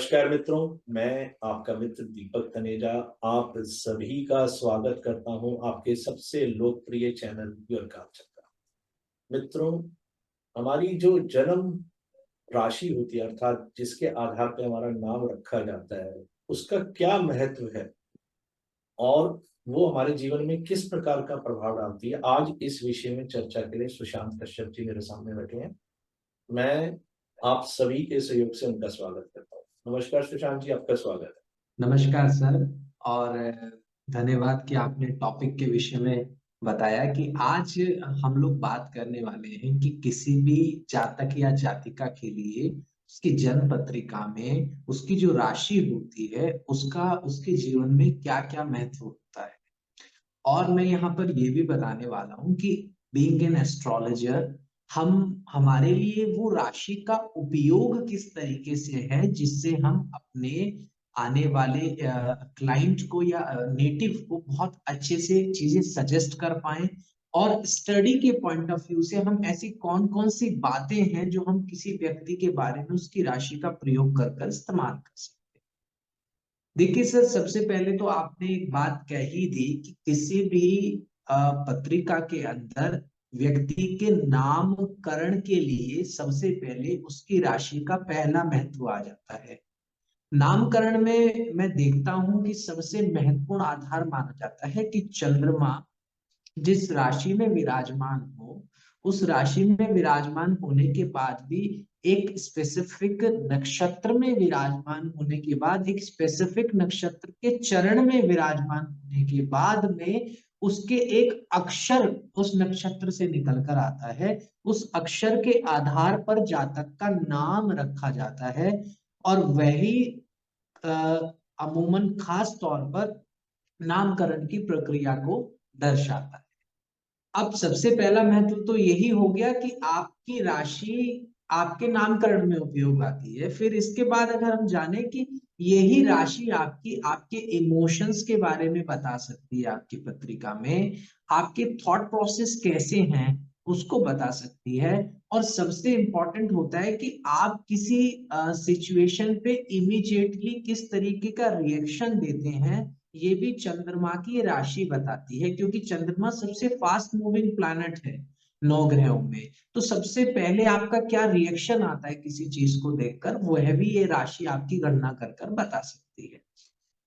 नमस्कार मित्रों, मैं आपका मित्र दीपक तनेजा आप सभी का स्वागत करता हूं आपके सबसे लोकप्रिय चैनल योर कालचक्र का। मित्रों, हमारी जो जन्म राशि होती है अर्थात जिसके आधार पर हमारा नाम रखा जाता है, उसका क्या महत्व है और वो हमारे जीवन में किस प्रकार का प्रभाव डालती है, आज इस विषय में चर्चा के लिए सुशांत कश्यप जी मेरे सामने बैठे हैं। मैं आप सभी के सहयोग से उनका स्वागत करता हूँ। नमस्कार सुशांत जी, आपका स्वागत है। नमस्कार सर। और धन्यवाद कि आपने टॉपिक के विषय में बताया कि आज हम लोग बात करने वाले हैं कि किसी भी जातक या जातिका के लिए उसकी जन्म पत्रिका में उसकी जो राशि होती है उसका उसके जीवन में क्या क्या महत्व होता है। और मैं यहाँ पर ये भी बताने वाला हूँ कि बीइंग एन एस्ट्रोलॉजर हम हमारे लिए वो राशि का उपयोग किस तरीके से है जिससे हम अपने आने वाले क्लाइंट को या नेटिव को बहुत अच्छे से चीजें सजेस्ट कर पाए। और स्टडी के पॉइंट ऑफ व्यू से हम ऐसी कौन कौन सी बातें हैं जो हम किसी व्यक्ति के बारे में उसकी राशि का प्रयोग कर कर इस्तेमाल कर सकते हैं। देखिए सर, सबसे पहले तो आपने एक बात कह ही दी कि किसी भी पत्रिका के अंदर व्यक्ति के नामकरण के लिए सबसे पहले उसकी राशि का पहला महत्व आ जाता है। नामकरण में मैं देखता हूं कि सबसे महत्वपूर्ण आधार माना जाता है कि चंद्रमा जिस राशि में विराजमान हो, उस राशि में विराजमान होने के बाद भी एक स्पेसिफिक नक्षत्र में विराजमान होने के बाद, एक स्पेसिफिक नक्षत्र के चरण में विराजमान होने के बाद में उसके एक अक्षर उस नक्षत्र से निकल कर आता है। उस अक्षर के आधार पर जातक का नाम रखा जाता है और वही अमूमन खास तौर पर नामकरण की प्रक्रिया को दर्शाता है। अब सबसे पहला महत्व तो यही हो गया कि आपकी राशि आपके नामकरण में उपयोग आती है। फिर इसके बाद अगर हम जाने कि यही राशि आपकी आपके इमोशंस के बारे में बता सकती है, आपकी पत्रिका में आपके थॉट प्रोसेस कैसे हैं उसको बता सकती है। और सबसे इंपॉर्टेंट होता है कि आप किसी सिचुएशन पे इमीडिएटली किस तरीके का रिएक्शन देते हैं, ये भी चंद्रमा की राशि बताती है, क्योंकि चंद्रमा सबसे फास्ट मूविंग प्लैनेट है नौ ग्रहों में। तो सबसे पहले आपका क्या रिएक्शन आता है किसी चीज को देखकर, वह भी ये राशि आपकी गणना कर कर बता सकती है।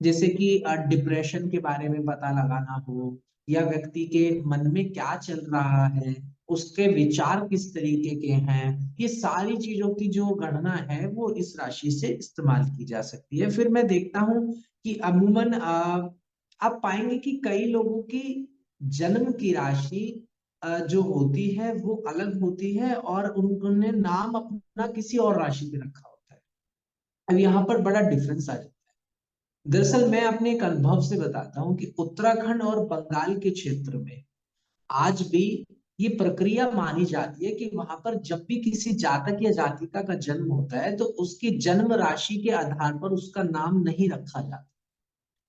जैसे कि डिप्रेशन के बारे में पता लगाना हो, या व्यक्ति के मन में क्या चल रहा है, उसके विचार किस तरीके के हैं, ये सारी चीजों की जो गणना है वो इस राशि से इस्तेमाल की जा सकती है। फिर मैं देखता हूं कि अमूमन आप पाएंगे कि कई लोगों की जन्म की राशि जो होती है वो अलग होती है और उन्होंने नाम अपना किसी और राशि पे रखा होता है। अब यहाँ पर बड़ा डिफरेंस आ जाता है। दरअसल मैं अपने एक अनुभव से बताता हूँ कि उत्तराखंड और बंगाल के क्षेत्र में आज भी ये प्रक्रिया मानी जाती है कि वहां पर जब भी किसी जातक या जातिका का जन्म होता है तो उसकी जन्म राशि के आधार पर उसका नाम नहीं रखा जाता।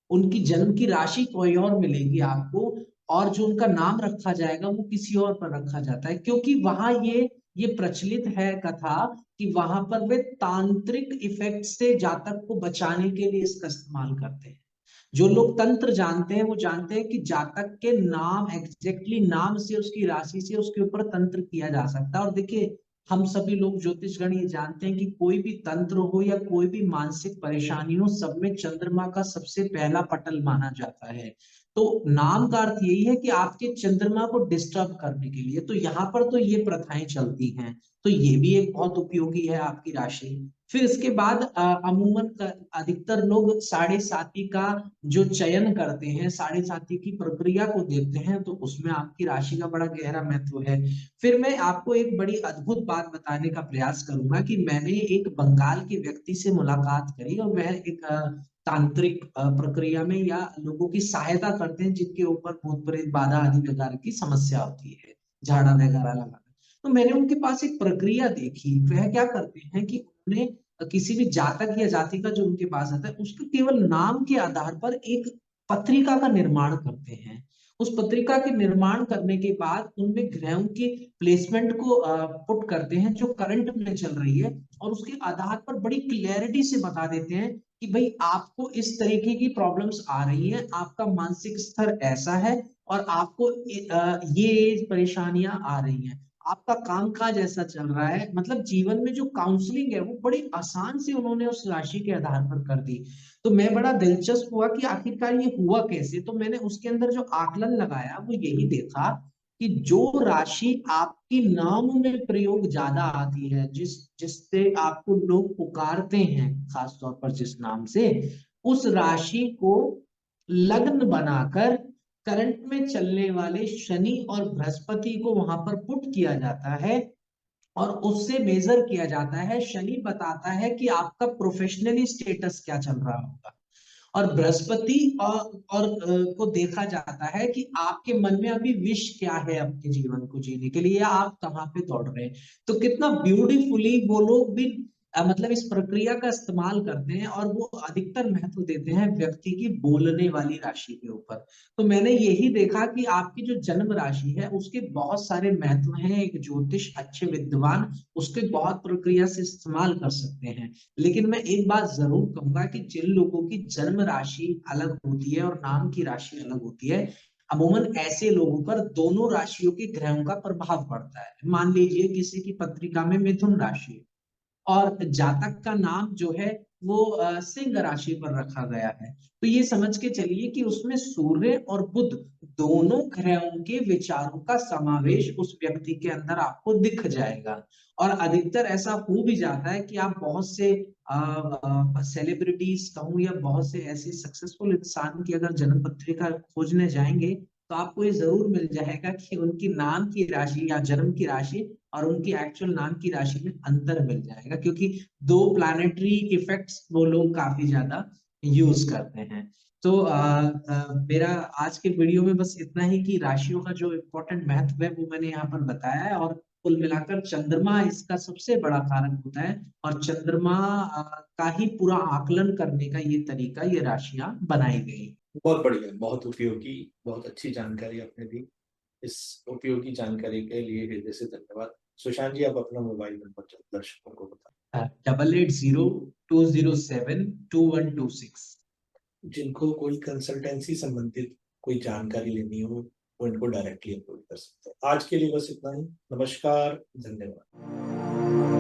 उनकी जन्म की राशि कोई और मिलेगी आपको, और जो उनका नाम रखा जाएगा वो किसी और पर रखा जाता है, क्योंकि वहां ये प्रचलित है कथा कि वहां पर वे तांत्रिक इफेक्ट से जातक को बचाने के लिए इसका इस्तेमाल करते हैं। जो लोग तंत्र जानते हैं वो जानते हैं कि जातक के नाम एग्जैक्टली नाम से उसकी राशि से उसके ऊपर तंत्र किया जा सकता है। और देखिए, हम सभी लोग ज्योतिषगण ये जानते हैं कि कोई भी तंत्र हो या कोई भी मानसिक परेशानी हो, सब में चंद्रमा का सबसे पहला पटल माना जाता है। तो नाम का अर्थ यही है कि आपके चंद्रमा को डिस्टर्ब करने के लिए, तो यहाँ पर तो ये प्रथाएं चलती हैं। तो ये भी एक बहुत उपयोगी है आपकी राशि। फिर इसके बाद अमूमन अधिकतर लोग साढ़े साती का जो चयन करते हैं, साढ़े साती की प्रक्रिया को देखते हैं, तो उसमें आपकी राशि का बड़ा गहरा महत्व है। फिर मैं आपको एक बड़ी अद्भुत बात बताने का प्रयास करूंगा कि मैंने एक बंगाल के व्यक्ति से मुलाकात करी और वह एक तांत्रिक प्रक्रिया में या लोगों की सहायता करते हैं जिनके ऊपर भूत प्रेत बाधा आदि प्रकार की समस्या होती है, झाड़ा वगैरह लगाना। तो मैंने उनके पास एक प्रक्रिया देखी। वह क्या करते हैं कि उन्हें किसी भी जातक या जाति का जो उनके पास आता है उसके केवल नाम के आधार पर एक पत्रिका का निर्माण करते हैं। उस पत्रिका के निर्माण करने के बाद उनमें ग्रहों की प्लेसमेंट को पुट करते हैं जो करंट में चल रही है, और उसके आधार पर बड़ी क्लैरिटी से बता देते हैं कि भाई आपको इस तरीके की प्रॉब्लम्स आ रही हैं, आपका मानसिक स्तर ऐसा है और आपको ये परेशानियां आ रही हैं, आपका कामकाज ऐसा चल रहा है। मतलब जीवन में जो काउंसलिंग है वो बड़ी आसान से उन्होंने उस राशि के आधार पर कर दी। तो मैं बड़ा दिलचस्प हुआ कि आखिरकार ये हुआ कैसे। तो मैंने उसके अंदर जो आकलन लगाया वो यही देखा कि जो राशि आपकी नाम में प्रयोग ज्यादा आती है, जिससे आपको लोग पुकारते हैं खास तौर पर जिस नाम से, उस राशि को लग्न बनाकर करंट में चलने वाले शनि और बृहस्पति को वहां पर पुट किया जाता है और उससे मेजर किया जाता है। शनि बताता है कि आपका प्रोफेशनली स्टेटस क्या चल रहा होगा, और बृहस्पति को देखा जाता है कि आपके मन में अभी विश क्या है आपके जीवन को जीने के लिए, या आप कहाँ पे दौड़ रहे हैं। तो कितना ब्यूटीफुली वो लोग भी मतलब इस प्रक्रिया का इस्तेमाल करते हैं, और वो अधिकतर महत्व देते हैं व्यक्ति की बोलने वाली राशि के ऊपर। तो मैंने यही देखा कि आपकी जो जन्म राशि है उसके बहुत सारे महत्व हैं। एक ज्योतिष अच्छे विद्वान उसके बहुत प्रक्रिया से इस्तेमाल कर सकते हैं। लेकिन मैं एक बात जरूर कहूंगा कि जिन लोगों की जन्म राशि अलग होती है और नाम की राशि अलग होती है, अमूमन ऐसे लोगों पर दोनों राशियों के ग्रहों का प्रभाव पड़ता है। मान लीजिए किसी की पत्रिका में मिथुन राशि है और जातक का नाम जो है वो सिंह राशि पर रखा गया है, तो ये समझ के चलिए कि उसमें सूर्य और बुध दोनों ग्रहों के विचारों का समावेश उस व्यक्ति के अंदर आपको दिख जाएगा। और अधिकतर ऐसा हो भी जाता है कि आप बहुत से सेलिब्रिटीज कहूँ या बहुत से ऐसे सक्सेसफुल इंसान की अगर जन्म पत्रिका खोजने जाएंगे तो आपको ये जरूर मिल जाएगा कि उनकी नाम की राशि या जन्म की राशि और उनकी एक्चुअल नाम की राशि में अंतर मिल जाएगा, क्योंकि दो प्लैनेटरी इफेक्ट्स वो लोग काफी ज्यादा यूज करते हैं। तो मेरा आज के वीडियो में बस इतना ही कि राशियों का जो इम्पोर्टेंट महत्व है वो मैंने यहाँ पर बताया है, और कुल मिलाकर चंद्रमा इसका सबसे बड़ा कारक होता है, और चंद्रमा का ही पूरा आकलन करने का ये तरीका, ये राशियां बनाई गई। बहुत बढ़िया, बहुत उपयोगी, बहुत अच्छी जानकारी आपने दी। इस उपयोगी जानकारी के लिए हृदय से धन्यवाद। सुशांत जी, आप अपना मोबाइल नंबर दर्शकों को बताएं। 8802072126। जिनको कोई कंसल्टेंसी संबंधित कोई जानकारी लेनी हो वो इनको डायरेक्टली अप्रोच कर सकते हैं। आज के लिए बस इतना ही। नमस्कार, धन्यवाद।